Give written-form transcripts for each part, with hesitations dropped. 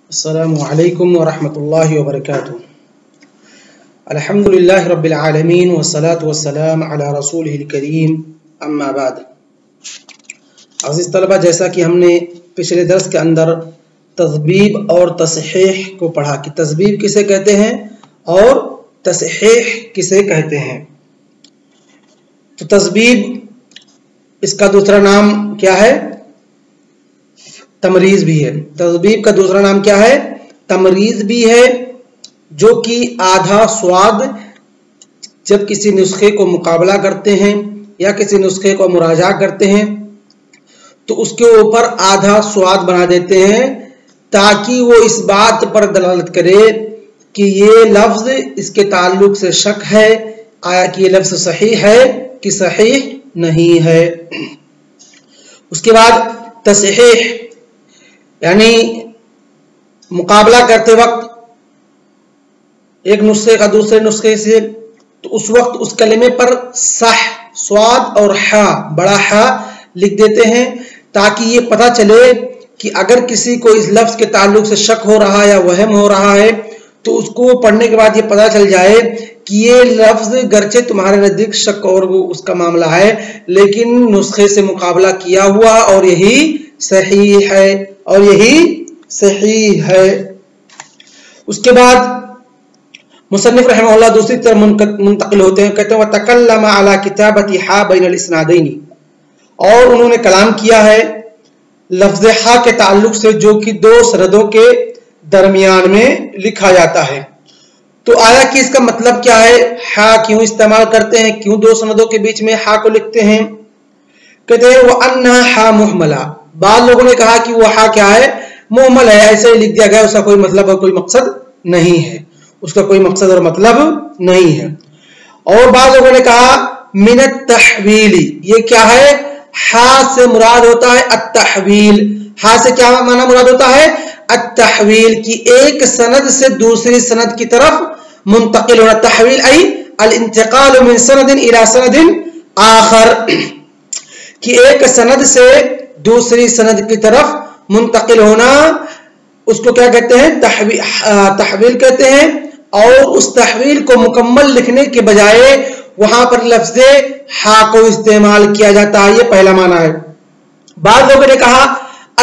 السلام علیکم ورحمۃ اللہ وبرکاتہ۔ الحمدللہ رب العالمین والصلاة والسلام علی رسولہ الکریم، اما بعد۔ عزیز طلبہ، جیسا کہ ہم نے پچھلے درس کے اندر تذبیب اور تصحیح کو پڑھا کہ تذبیب کسے کہتے ہیں اور تصحیح کسے کہتے ہیں، تو تذبیب اس کا دوسرا نام کیا ہے؟ تمریز بھی ہے۔ تذبیب کا دوسرا نام کیا ہے؟ تمریز بھی ہے، جو کہ آدھا سواد جب کسی نسخے کو مقابلہ کرتے ہیں یا کسی نسخے کو مراجعہ کرتے ہیں تو اس کے اوپر آدھا سواد بنا دیتے ہیں تاکہ وہ اس بات پر دلالت کرے کہ یہ لفظ اس کے تعلق سے شک ہے، آیا کہ یہ لفظ صحیح ہے کہ صحیح نہیں ہے۔ اس کے بعد تصحیح یعنی مقابلہ کرتے وقت ایک نسخے کا دوسرے نسخے سے، تو اس وقت اس کلمے پر صح سواد اور ہا بڑا ہا لکھ دیتے ہیں تاکہ یہ پتہ چلے کہ اگر کسی کو اس لفظ کے تعلق سے شک ہو رہا ہے یا وہم ہو رہا ہے تو اس کو پڑھنے کے بعد یہ پتہ چل جائے کہ یہ لفظ گرچہ تمہارے نزدیک شک اور اس کا معاملہ ہے لیکن نسخے سے مقابلہ کیا ہوا اور یہی صحیح ہے اور یہی صحیح ہے۔ اس کے بعد مصنف رحمہ اللہ دوسری طرف منتقل ہوتے ہیں، کہتے ہیں وَتَكَلَّمَ عَلَى كِتَابَةِ حَا بَيْنَ الْإِسْنَادَيْنِ، اور انہوں نے کلام کیا ہے لفظ ہا کے تعلق سے جو کہ دو سندوں کے درمیان میں لکھا جاتا ہے۔ تو آیا کہ اس کا مطلب کیا ہے؟ ہا کیوں استعمال کرتے ہیں، کیوں دو سندوں کے بیچ میں ہا کو لکھتے ہیں؟ کہتے ہیں وَأَنَّهَا حَا مُحْمَلَةٌ، بعض لوگوں نے کہا کہ وہ ہا کیا ہے؟ محمل ہے، ایسے ہی لکھ دیا گیا، اس کا کوئی مطلب اور کوئی مقصد نہیں ہے، اس کا کوئی مقصد اور مطلب نہیں ہے۔ اور بعض لوگوں نے کہا من التحویل، یہ کیا ہے؟ ہا سے مراد ہوتا ہے التحویل۔ ہا سے کیا معنی مراد ہوتا ہے؟ التحویل، کی ایک سند سے دوسری سند کی طرف منتقل ہونا۔ تحویل ای الانتقال من سند الى سند آخر، کی ایک سند سے دوسری سند کی طرف منتقل ہونا، اس کو کیا کہتے ہیں؟ تحویل کہتے ہیں۔ اور اس تحویل کو مکمل لکھنے کے بجائے وہاں پر لفظ ہا کو استعمال کیا جاتا ہے، یہ پہلا معنی ہے۔ بعض لوگوں نے کہا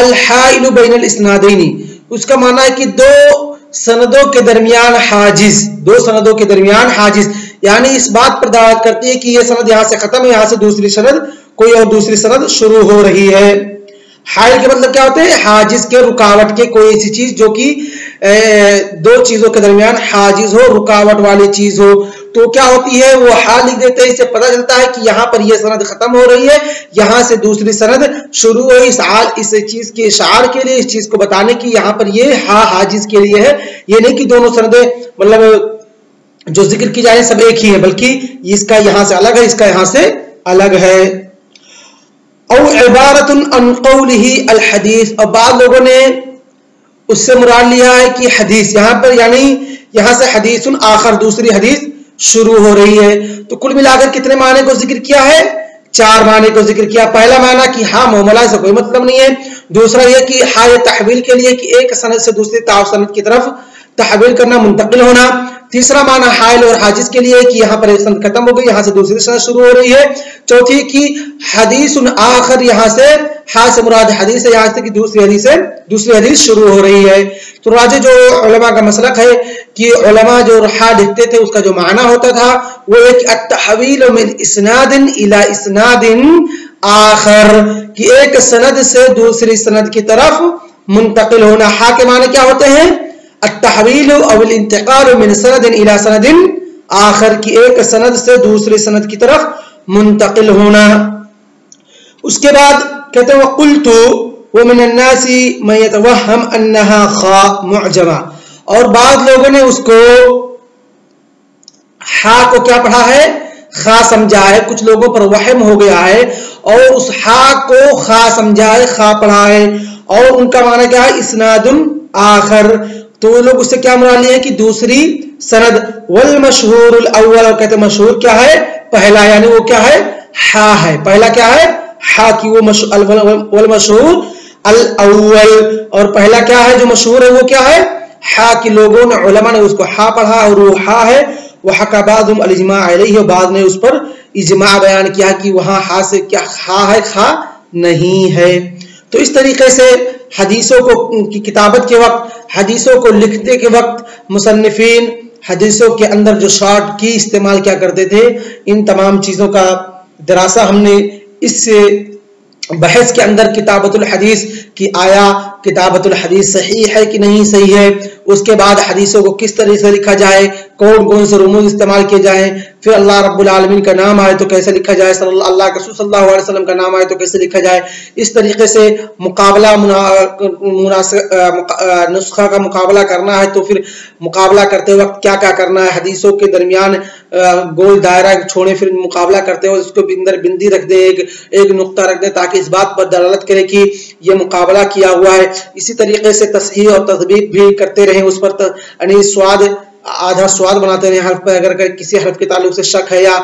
الحائل بین الاسنادین، اس کا معنی ہے کہ دو سندوں کے درمیان حاجز، دو سندوں کے درمیان حاجز، یعنی اس بات پر دلالت کرتی ہے کہ یہ سند یہاں سے ختم ہے، یہاں سے دوسری سند کوئی اور دوسری سند شروع ہو رہی ہے۔ حائل کے مطلب کیا ہوتے ہیں؟ حاجز کے، رکاوٹ کے، کوئی ایسی چیز جو کہ دو چیزوں کے درمیان حاجز ہو، رکاوٹ والی چیز ہو، تو کیا ہوتی ہے؟ وہ ہا لکھ دیتے ہیں، اس سے پتہ چلتا ہے کہ یہاں پر یہ سند ختم ہو رہی ہے، یہاں سے دوسری سند شروع ہوئی، اس چیز کے اشعار کے لیے، اس چیز کو بتانے کی یہاں پر یہ ہا حاجز کے لیے ہے۔ یہ نہیں کہ دونوں سندیں مطلب جو ذکر کی جائیں سب ایک ہی ہیں، بلکہ اس کا یہاں سے الگ ہے، اس کا یہاں سے الگ ہے۔ او عبارت عن قولہ الحدیث، اور بعض لوگوں نے اس سے مراد لیا ہے کہ حدیث، یہاں پر یعنی یہاں سے حدیث آخر، دوسری حدیث شروع ہو رہی ہے۔ تو کل ملا کر کتنے معنی کو ذکر کیا ہے؟ چار معنی کو ذکر کیا۔ پہلا معنی کہ ہاں محملہ سے کوئی مطلب نہیں ہے، دوسرا یہ کہ ہاں یہ تحویل کے لیے کہ ایک سند سے دوسری سند کی طرف تحویل کرنا، منتقل ہونا۔ تیسرا معنی حائل اور حاجز کے لیے کہ یہاں پر ایک سند ختم ہو گئی، یہاں سے دوسری سند شروع ہو رہی ہے۔ چوتھی کہ حدیث آخر، یہاں سے ہا سے مراد حدیث ہے، یہاں سے کہ دوسری حدیث شروع ہو رہی ہے۔ تو راجح جو علماء کا مسلک ہے کہ علماء جو ہا لکھتے تھے اس کا جو معنی ہوتا تھا وہ ایک التحویل من اسناد الى اسناد آخر، کہ ایک سند سے دوسری سند کی طرف منتقل ہونا۔ ہا کے معنی کیا ہوتے ہیں؟ التحویل او الانتقال من سند الى سند آخر، کی ایک سند سے دوسری سند کی طرف منتقل ہونا۔ اس کے بعد کہتے ہیں وَقُلْتُ وَمِنَ النَّاسِ مَن يَتَوَهَّمْ أَنَّهَا خَاء مُعْجَمَةٌ، اور بعض لوگوں نے اس کو ہا کو کیا پڑھا ہے؟ خا سمجھا ہے، کچھ لوگوں پر وہم ہو گیا ہے اور اس ہا کو خا سمجھا ہے، خا پڑھا ہے، اور ان کا معنی کیا ہے؟ اسناد آخر، تو لوگ اس سے کیا مراد لیے کہ دوسری سند۔ والمشہور الاول، اور کہتے ہیں مشہور کیا ہے؟ پہلا، یعنی وہ کیا ہے؟ ہا ہے، پہلا کیا ہے؟ ہا کی وہ والمشہور अल-अव्वल, और पहला क्या है जो मशहूर है वो क्या है, हा, कि लोगों ने उलमा ने उसको हा पढ़ा और वो हा है। वह हकाबादुम अल-इज्मा अलैहि, बाद में उस पर इज्मा बयान किया कि वहां हा से क्या हा है, खा नहीं है। तो इस तरीके से हदीसों को की किताबत के वक्त, हदीसों को लिखने के वक्त मुसन्निफीन हदीसों के अंदर जो शॉर्ट की इस्तेमाल क्या करते थे, इन तमाम चीजों का दरासा हमने इस बहस के अंदर किताबतुल हदीस की आया किताबतुल हदीस सही है कि नहीं सही है, उसके बाद हदीसों को किस तरह से लिखा जाए, कौन कौन से रुमूज इस्तेमाल किए जाएं, फिर अल्लाह रब्बुल आलमीन का नाम आए तो कैसे लिखा जाए, अल्लाह के रसूल सल्लल्लाहु अलैहि वसल्लम का नाम आए तो कैसे लिखा जाए। इस तरीके से मुकाबला नुस्खा का मुकाबला करना है तो फिर मुकाबला करते वक्त क्या क्या करना है, हदीसों के दरमियान गोल दायरा छोड़े, फिर मुकाबला करते हुए उसको अंदर बिंदी रख दे, एक नुक्ता रख दे, ताकि इस बात पर दलालत करे कि ये मुकाबला किया हुआ है। इसी तरीके से तस्हीह और तस्बीब भी करते रहे, उस पर यानी स्वाद आधा स्वाद बनाते रहे हर्फ पर। अगर किसी हर्फ के ताल्लुक से शक है या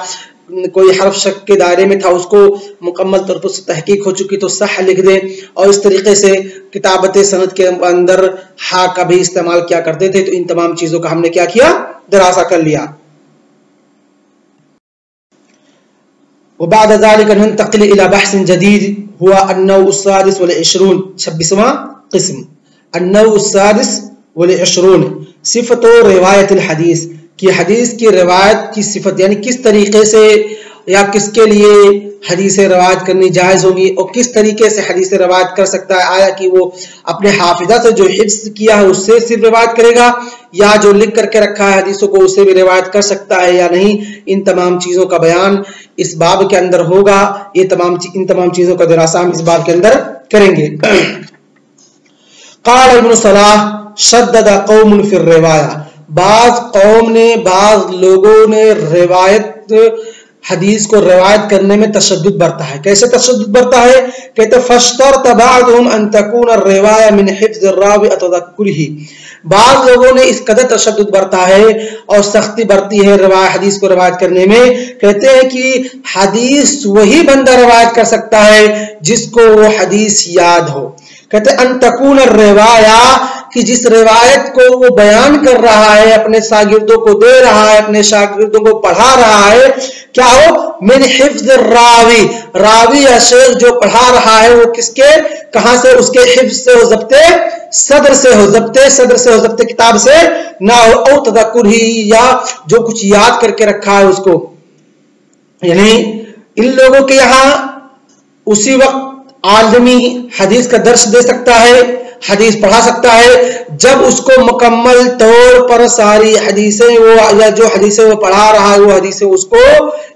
कोई हर्फ शक के दायरे में था, उसको मुकम्मल तौर पर तहकीक हो चुकी तो सह लिख दें। और इस तरीके से किताबत सनद के अंदर हा का भी इस्तेमाल किया करते थे। तो इन तमाम चीजों का हमने क्या किया, दरासा कर लिया। वबाद ज़ालिक नंतक़िल इला बहस जदीद हुआ अन्नौ अस्सादिस वल 20 26वां क़िस्म। अन्नौ अस्सादिस वल 20 सिफ़तो रिवायत हदीस, कि हदीस की रिवायत की सिफत, यानी किस तरीके से या किसके लिए हदीस रिवायत करनी जायज़ होगी और किस तरीके से हदीस रिवायत कर सकता है। आया कि वो अपने हाफिजा से जो हिफ्ज़ किया है उससे सिर्फ रिवायत करेगा, या जो लिख करके रखा है हदीसों को उससे भी रिवायत कर सकता है या नहीं। इन तमाम चीज़ों का बयान इस बाब के अंदर होगा। इन तमाम चीज़ों का दरासा हम इस बाब के अंदर करेंगे। क़ाल इब्न सलाह शद्दद कौमुन फिर रिवाया, बाज कौम ने, बाज लोगों ने रिवायत हदीस को रिवायत करने में तशद्दुद बरता है। कैसे तशद्दुद बरता है, कहते फश्तरत बअदहुम अन तकून रिवाया मिन हिफ्ज़ रावी अ तदक्कुरिही, बाज लोगों ने इस कदर तशद्दुद बरता है और सख्ती बरती है हदीस को रिवायत करने में। कहते हैं कि हदीस वही बंदा रिवायत कर सकता है जिसको वो हदीस याद हो। कहते अन तकून रिवाया, कि जिस रिवायत को वो बयान कर रहा है, अपने शागिर्दों को दे रहा है, अपने शागिर्दों को पढ़ा रहा है, क्या हो, मिन हिफ्ज़ रावी, रावी या शेख जो पढ़ा रहा है वो किसके, कहां से, उसके हिफ्ज़ से हो, ज़ब्ते सदर से हो, ज़ब्ते सदर से हो, ज़ब्ते किताब से ना हो, औ तदक्कुर ही, या जो कुछ याद करके रखा है उसको। यानी इन लोगों के यहाँ उसी वक्त आदमी हदीस का दर्श दे सकता है, हदीस पढ़ा सकता है, जब उसको मुकम्मल तौर पर सारी हदीसें वो या जो हदीसें वो पढ़ा रहा है वो हदीसें उसको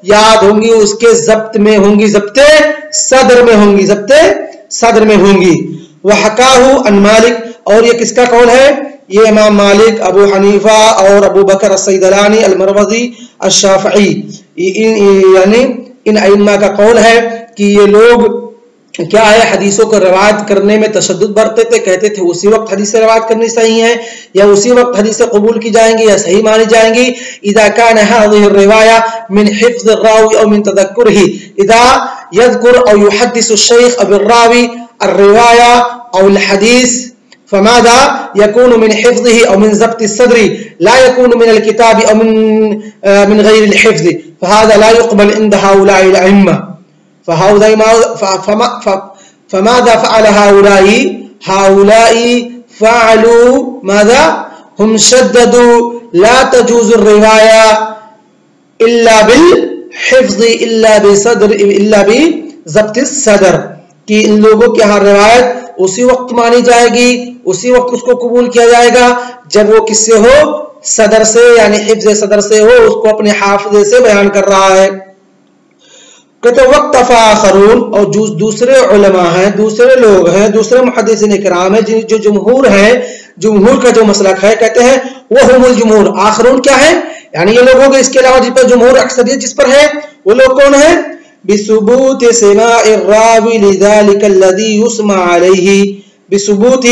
याद होंगी, उसके ज़ब्त में होंगी, ज़ब्ते सदर में होंगी, ज़ब्ते सदर में होंगी। वह हकाहु अन मालिक, और ये किसका कौल है, ये इमाम मालिक, अबू हनीफा और अबू बकर अस्सैदलानी, अल-मरवज़ी, अश-शाफ़ई, यानी इन अइम्मा का कौल है कि ये लोग क्या है, हदीसों को रिवायत करने में तशद्दुद बरतते थे। कहते थे उसी वक्त हदीस रिवायत करनी सही है या उसी वक्त हदीसें कबूल की जाएंगी या सही मानी जाएंगी। इज़ा कान हाज़िहि रिवाया मिन हिफ्ज़ रावी और मिन तदक्कुरिही, इज़ा यज़कुर और युहद्दिसु शेख अब रावी अर्रिवाया और हदीस फमादा यकूनु मिन हिफ्ज़िही और मिन ज़ब्ति सदरी ला यकूनु मिन अल-किताबी और मिन गैरि अल-हिफ्ज़ फहाज़ा ला युक़बल इंद हाउलाइ अल-अइम्मा। फमादा फ़अल हाउलाई, हाउलाई फ़अलू माज़ा हुम शद्ददू ला तजूज़ु रिवाया इल्ला बिल हिफ्ज़ इल्ला बिसदर इल्ला बि ज़ब्त सदर, कि इन लोगों के यहाँ रिवायत उसी वक्त मानी जाएगी, उसी वक्त उसको कबूल किया जाएगा जब वो किससे हो, सदर से, यानी हिफ्ज़ सदर से हो, उसको अपने हाफ़िज़े से बयान कर रहा है। कहते वक्त आखरून, और जो दूसरे उलमा हैं, दूसरे लोग हैं, दूसरे मुहद्दिसीन इकराम हैं, जो जमहूर है, जमहूर का जो मसलक है, कहते हैं वो हुमुल जमहूर। आखरून क्या है, यानी ये लोगों के इसके अलावा जिस पर जमहूर अक्सरियत जिस पर है वो लोग कौन है, बिसुबूत समाइर रावी लिज़ालिका अल्लज़ी युस्मा अलैहि, बिसुबूत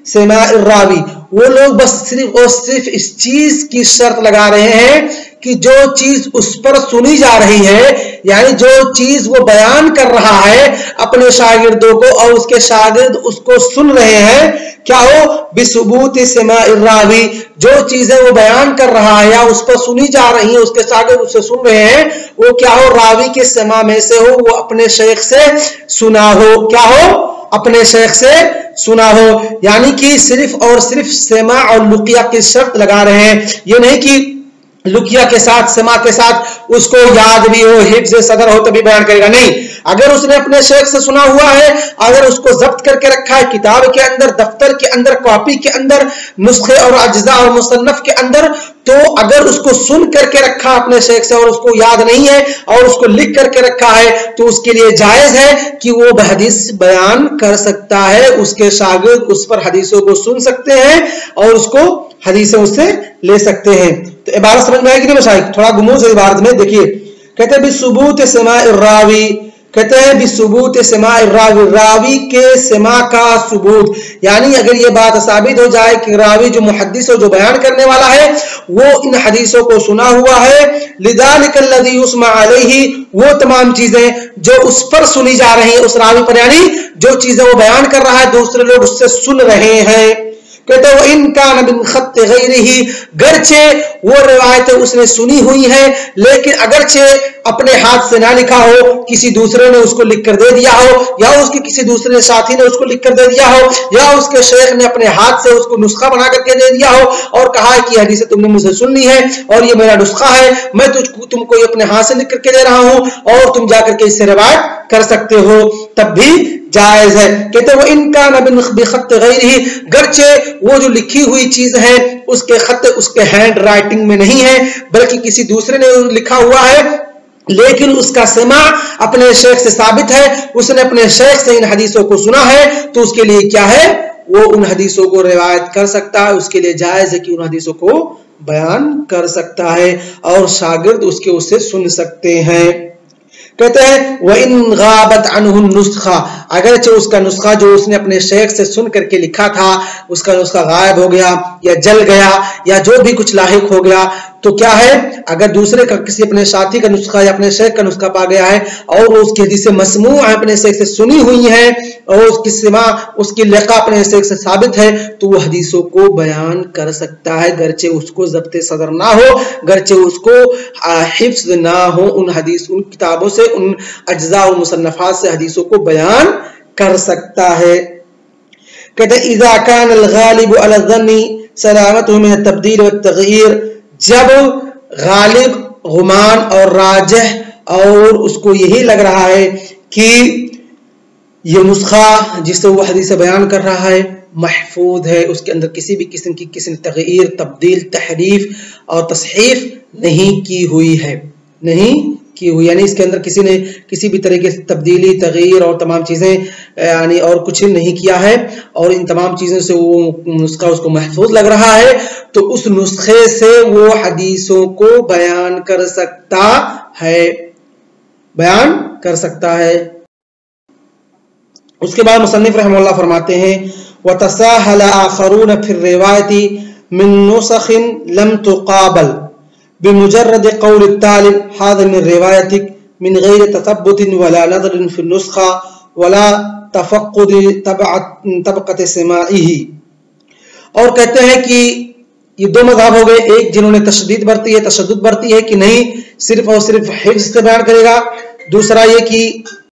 समाइर रावी, वो लोग बस सिर्फ और सिर्फ इस चीज की शर्त लगा रहे हैं कि जो चीज उस पर सुनी जा रही है, यानी जो चीज वो बयान कर रहा है अपने शागिर्दों को और उसके शागिर्द उसको सुन रहे हैं, क्या हो, बिसुबूत समाइर रावी, जो चीजें वो बयान कर रहा है या उस पर सुनी जा रही है, उसके शागिर्द उससे सुन रहे हैं, वो क्या हो, रावी के समा में से हो, वो अपने शेख से सुना हो, क्या हो, अपने शेख से सुना हो। यानी कि सिर्फ और सिर्फ समा और लुकिया की शर्त लगा रहे हैं, ये नहीं कि लुकिया के साथ समा के साथ उसको याद भी हो, हिफ्ज़ सदर हो तभी बयान करेगा, नहीं। अगर उसने अपने शेख से सुना हुआ है, अगर उसको जब्त करके रखा है किताब के अंदर, दफ्तर के अंदर, कॉपी के अंदर, नुस्खे और अज्जा और मुसन्नफ के अंदर, तो अगर उसको सुन करके रखा अपने शेख से और उसको याद नहीं है और उसको लिख करके रखा है, तो उसके लिए जायज है कि वो हदीस बयान कर सकता है, उसके शागिर्द उस पर हदीसों को सुन सकते हैं और उसको हदीसें उससे ले सकते हैं। तो इबारत समझ में आएगी नहीं मशाइख? थोड़ा गुमूज है इबारत में, देखिए कहते हैं बिसुबूत समाइर रावी, कहते हैं बिसुबूत समाइर रावी, रावी के समा का सुबूत, यानी अगर ये बात साबित हो जाए कि रावी जो मुहद्दिस हो, जो बयान करने वाला है, वो इन हदीसों को सुना हुआ है, लिदालिक अल्लज़ी युस्मा अलैहि, वो तमाम चीजें जो उस पर सुनी जा रही है, उस रावी पर, यानी जो चीजें वो बयान कर रहा है दूसरे लोग उससे सुन रहे हैं। कहते वो इनका बिन खत गैरिही, गरचे वो रिवायतें उसने सुनी हुई हैं, लेकिन अगरचे अपने हाथ से ना लिखा हो, किसी दूसरे ने उसको लिख कर दे दिया हो, या उसके किसी दूसरे साथी ने उसको लिख कर दे दिया हो, या उसके शेख ने अपने हाथ से उसको नुस्खा बना करके दे दिया हो और कहा है कि हदीस तुमने मुझसे सुननी है और ये मेरा नुस्खा है, मैं तुमको अपने हाथ से लिख करके दे रहा हूं और तुम जाकर के इससे रिवायत कर सकते हो, तब भी जायज है। कहते वो इनका बिन खत गैरिही, गरचे वो जो लिखी हुई चीज है उसके खत, उसके हैंड राइटिंग में नहीं है, बल्कि किसी दूसरे ने लिखा हुआ है, लेकिन उसका समा अपने शेख से साबित है, उसने अपने शेख से इन हदीसों को सुना है, तो उसके लिए क्या है, वो उन हदीसों को रिवायत कर सकता है, उसके लिए जायज है कि उन हदीसों को बयान कर सकता है और शागिर्द उसके उससे सुन सकते हैं। कहते हैं वह इन गाबत अनहु नुस्खा, अगरचे उसका नुस्खा जो उसने अपने शेख से सुन करके लिखा था, उसका नुस्खा गायब हो गया या जल गया या जो भी कुछ लाहिक हो गया, तो क्या है, अगर दूसरे का किसी अपने साथी का नुस्खा या अपने शेख का नुस्खा पा गया है और उसकी हदीसें मसमू अपने शेख से सुनी हुई है और उसकी सिमा, उसकी लिक़ा अपने शेख से साबित है, तो वो हदीसों को बयान कर सकता है, गरचे उसको ज़ब्त सदर ना हो, गरचे उसको हिफ्ज़ ना हो, उन हदीस, उन किताबों से, उन अज्जा और मुसन्नफात से हदीसों को बयान कर सकता है। कहते हैं इज़ा कान अल-गालिबु अला ज़न्नी सलामतुहु मिन अत-तब्दील व अत-तग़यीर, जब गालिब, गुमान और राजह और उसको यही लग रहा है कि ये नुस्खा जिससे वो हदीस बयान कर रहा है महफूज है, उसके अंदर किसी भी किस्म की किसी ने तग़यीर, तब्दील, तहरीफ और तस्हीफ नहीं की हुई है, नहीं की हुई, यानी इसके अंदर किसी ने किसी भी तरीके से तब्दीली, तग़यीर और तमाम चीज़ें यानी और कुछ नहीं किया है और इन तमाम चीज़ों से वो नुस्खा उसको महफूज लग रहा है, तो उस नुस्खे से वो हदीसों को बयान कर सकता है, बयान कर सकता है। उसके बाद मुसन्निफ रहमतुल्लाह फरमाते हैं व तसाहल आखरून फिर रिवायती मिन नुसखिन लम तुकाबल बिमुजर्रद क़ौल तालिब हाज़ा मिन रिवायतिक मिन गैर तसब्बुतिन वला नज़रिन फिन नुस्खा वला तफ़क़्क़ुद तबक़त समाइही। और कहते हैं कि ये दो मज़हब हो गए, एक जिन्होंने तशद्दुद बरती है कि नहीं सिर्फ और सिर्फ हिफ्ज़ से बयान करेगा, दूसरा ये कि